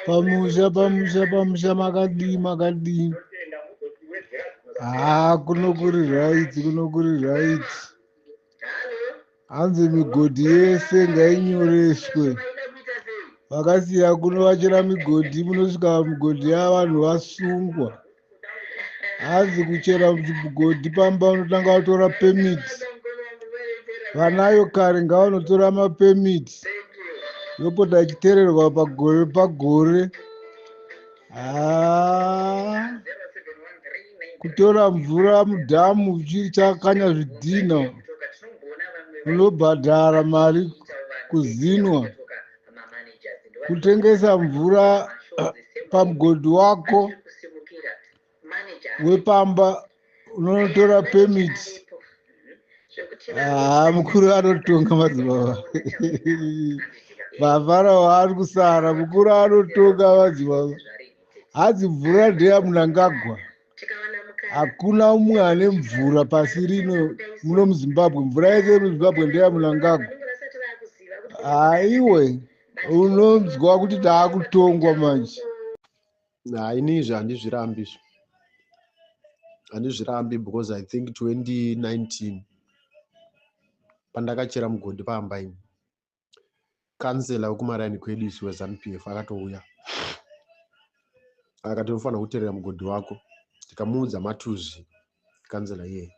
pamusha makadii. Kunokuri right. Hanzi migodhi yese ngainyoreswe. Vakasiya kunovachira migodhi, munosvika migodhi yavanhu vasungwa. Hanzi kuchera migodhi pamba unotanga watora pemiti. Vanayo kare ngavanotora mapemiti yopota ichiteererwa pagore. Kutora mvura mudhamu uchichakanya zvidhina unobhadhara mari kuzinwa. Kutengesa mvura pamugodhi wako wepamba unotora pemiti. Mukuru anotonga madzibaba. Mavharawo ari kusara, mukuru anotonga madzibaba. Hadzi mvura ndeyamunangagwa. Hakuna umwe ane mvura pasi rino muno muZimbabwe. Mvura yese muZimbabwe ndeyamunangagwa. Iwe unonzwa kuti taakutongwa manje. Inizvi handizvirambi because I think 2019 pandakachera mugodhi pamba ini, kansela wekumarani kwedu isu weZANU-PF akatouya akati unofanira kuteerera mugodhi wako. Ndikamuudza matuzvi kansela iyeye,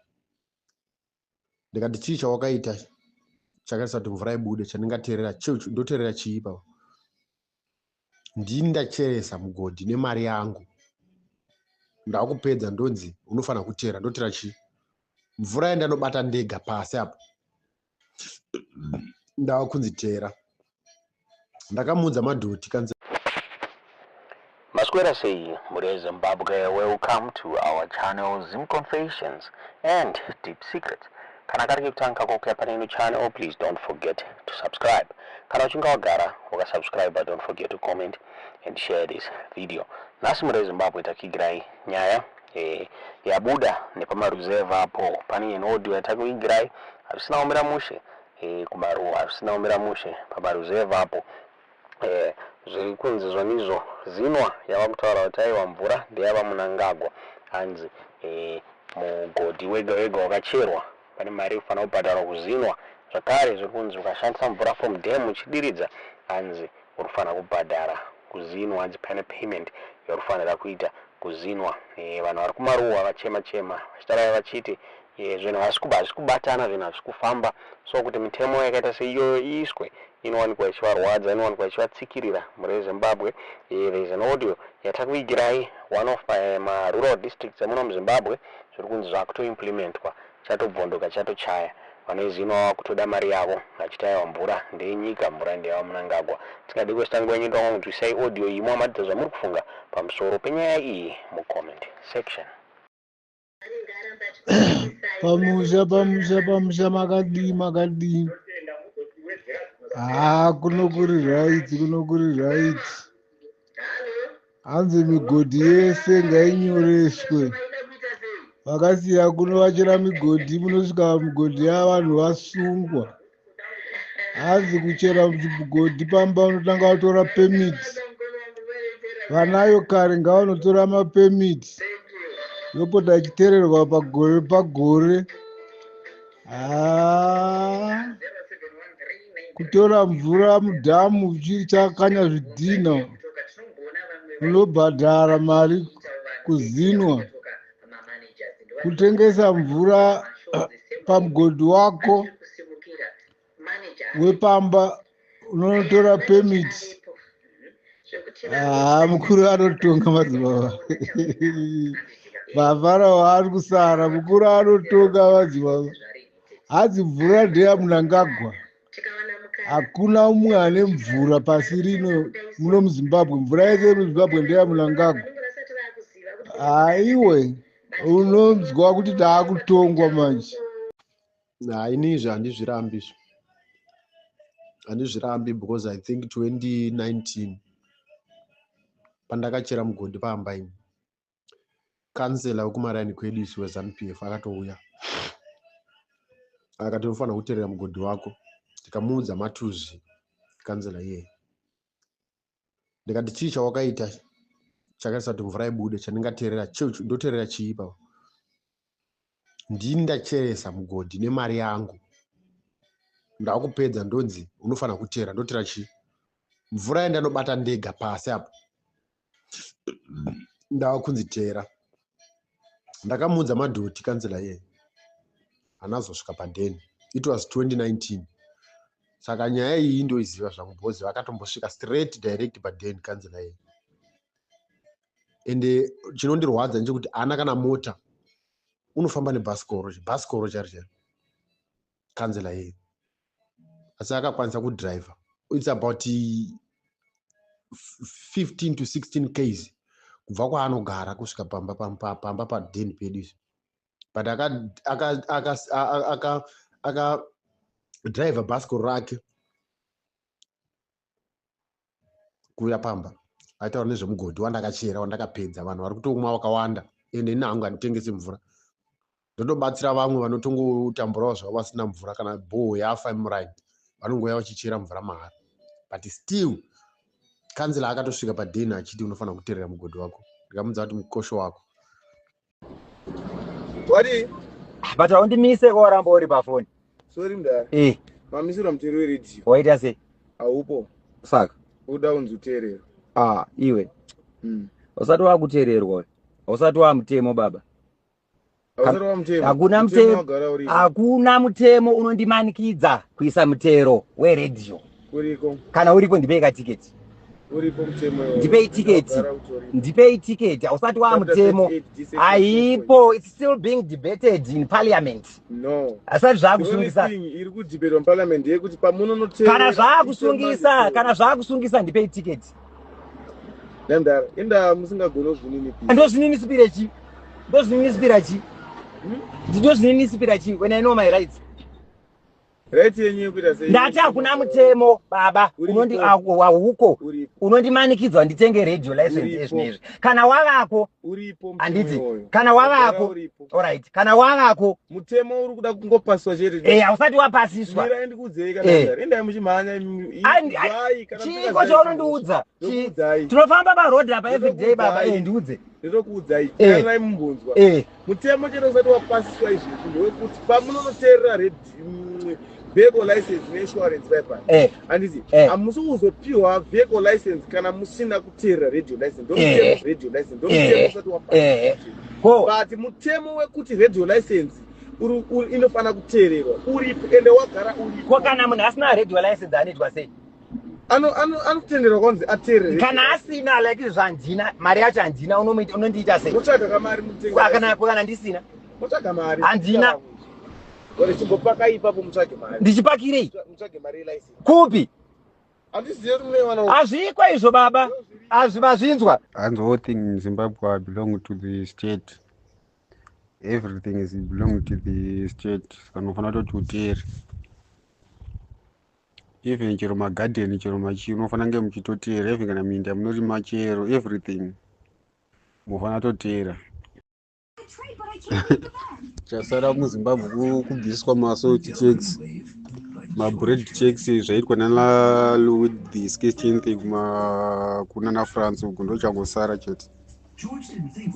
ndikati chii chawakaita chakaisa kuti mvura ibude chandingateerera ndoteerera chii ipapo? Ndini ndacheresa mugodhi nemari yangu, ndakupedza ndonzi unofanira kuteera, ndoteera chii? Mvura yandanobata ndega pasi apo ndava kunzi teera. Ndakamuudza madhoti kansela. Masquera say, Mure Zimbabwe, welcome to our channel Zim Confessions and Deep Secrets. Kana kari kutanka kwa panenu channel, please don't forget to subscribe. Kana uchinga wagara, waka subscribe, but don't forget to comment and share this video. Nasi Mure Zimbabwe takigirai nyaya ya Buda nepama reserve hapo pani en audio yatakuigirai avisina omera mushe kubarua avisina omera mushe pama reserve hapo zviri kunzi zvonizo zinwa yava kutaura kuti aiwa mvura ndeyava munangagwa. Hanzi mugodhi wega wega wakacherwa pane mari inofanira kubhadharwa kuzinwa. Zvakare zviri kunzi ukashandisa mvura from dam uchidiridza, hanzi unofanira kubhadhara kuzinwa. Hanzi pane payment yaurifanira kuita kuzinwa. Vanhu vari kumaruwa vachema vachitaura vachiti zvinhu hazvi kubatana, zvinhu hazvi kufamba. So kuti mitemo yakaita seiyoyo iiswe inowanikwa ichivarwadza, inowanikwa ichivatsikirira muri Zimbabwe. There is an audio yatakuigirai one of my rural districts emuno muZimbabwe zviri kunzi zvakutoimplementwa, chatobvondoka chatochaya. Vanoizinwa kutoda mari yavo vachitaiwa mvura ndeyenyika, mvura ndeyava munangagwa. Tingade kuwesta nguva yenyu ndongo kuti isai audio iyi muhamadza zvamuri kufunga pamusoro penyaya iyi mucomment section. Pamusha makadii. Kunokuri right. Hanzi migodhi yese ngainyoreswe. Vakasiya kunovachira migodhi, munosvika migodhi yavanhu vasungwa. Hanzi kuchera migodhi pamba unotanga watora pemiti. Vanayo kare ngavanotora mapemiti yopota ichiteererwa pagore. Kutora mvura mudhamu uchichakanya zvidhina unobhadhara mari kuzinwa. Kutengesa mvura pamugodhi wako wepamba unotora pemiti. Mukuru anotonga madzibaba. Mavharawo ari kusara, mukuru anotonga madzibaba. Hadzi mvura ndeyamunangagwa. Hakuna umwe ane mvura pasi rino muno muZimbabwe. Mvura yese muZimbabwe ndeyamunangagwa. Iwe unonzwa kuti taakutongwa manje. Inizvi handizvirambi because I think 2019 pandakachera mugodhi pamba ini, kansela wekumarani kwedu isu weZANU-PF akatouya akati unofanira kuteerera mugodhi wako. Ndikamuudza matuzvi kansela iyeye, ndikati chii chawakaita chakaisa kuti mvura ibude chandingateerera ndoteerera chii ipapo. Ndini ndacheresa mugodhi nemari yangu, ndakupedza ndonzi unofanira kuteera. Ndoteera chii? Mvura yandanobata ndega pasi apo ndava kunzi teera. Ndakamuudza madhoti kansela iye hanazosvika padheni. It was 2019. Saka nyaya iyi ndoiziva zvangu bhozi vakatombosvika straight direct padheni kansela iye. Ende chinondirwadza ndechekuti ana kana mota unofamba nebhasikoro. Bhasikoro chari kansela iye. Asi akakwanisa kudhiraivha. It's about 15 to 16 k's kubva kwaanogara kusvika pamba padheni pedu. But aka driver bhasikoro rake kuuya pamba aitaura nezvemugodhi wandakachera wandakapedza. Vanhu vari kutomwa wakawanda ende ini hangu handitengesi mvura. Ndotobatsira vamwe vanotongotamburawo zvavo vasina mvura. Kana bhoho yafa muraini vanongoya vachichera mvura mahara. But still kansela akatosvika padheni achiti unofanira kuteerera mugodhi wako. Ndikamudza kuti mukosho wako. Wadi? But haundimise koramba uri pafoni. Sorry mdara. Mamisira mutero weredio. Waita sei? Haupo. Saka uda unzi uteerera. Iwe. Usati wakuteererwa. Usati wamutemo baba. Usati wamutemo. Hakuna mutemo. Hakuna mutemo unondimanikidza kuisa mutero weredio. Uriko. Kana uripo ndipei tiketi. Uripo mutemo. Ndipei tiketi. Ndipei tiketi. Usati wamutemo. Aipo. It's still being debated in parliament. No. Asati zvakusungisa. Iri kudebate parliament yekuti pamunonoteerera. Kana zvakusungisa ndipei tiketi. Ndandara. Enda musingagona kuzvininipi. Ndozvininisipira chi? Ndozvininisipira chi? Ndozvininisipira chi? When I know my rights. Right yenyewe kuita sei? Ndati hakuna mutemo baba unondi huko unondimanikidzwa nditenge radio license ezvinezvi. Kana wavako uripo handiti. Kana wavako alright. Kana wavako mutemo uri kuda kungopaswa chete. Hausati wapasiswa. Mira ndikudzei kana enda muchimhanya kana chiko chaunondiudza. Tinofamba paroad apa every day baba ndiudze. Ndinokuudzai kana mumbunzwa. Mutemo chete usati wapasiswa izvi ndowekuti pamunonoteerera radio vehicle license insurance paper. Handiti hamusi kuzopiwa vehicle license kana musina kuteerera radio license. Ndomutemo radio license. Ndomutemo usati wapasiswa. But mutemo wekuti radio license inofana kuteererwa uripo ende wagara uripo. Ko kana munhu asina radio license anoitwa sei? Anotenderwa kwanzi ateerere. Kana asina like zvandina mari yacho handina unondiita sei? Mutsvaga kamari mutenga. Kana ndisina. Mutsvaga mari. Handina. Ore chimbopaka ipapo mutsvage mari. Ndichipakirei? Mutsvage mari license. Kupi? Handisiye kuti mune wana. Hazviko izvo baba. Hazvinzwa. And the whole thing in Zimbabwe belong to the state. Everything is belong to the state. Vanofana kuti uteere. Even chero magarden chero machi unofana kunge muchitoteera. Even kana minda munorima chero everything mufana toteera. Chasara muZimbabwe kubviswa masalt checks, mabread checks zvaitwa nana Louis the 16th kuna France uku ndochangosara chete.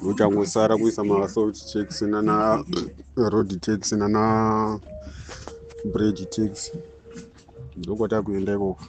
Ndochangosara kuisa masalt checks nana road checks nana bread checks. Ndokwata kuenda ikoko.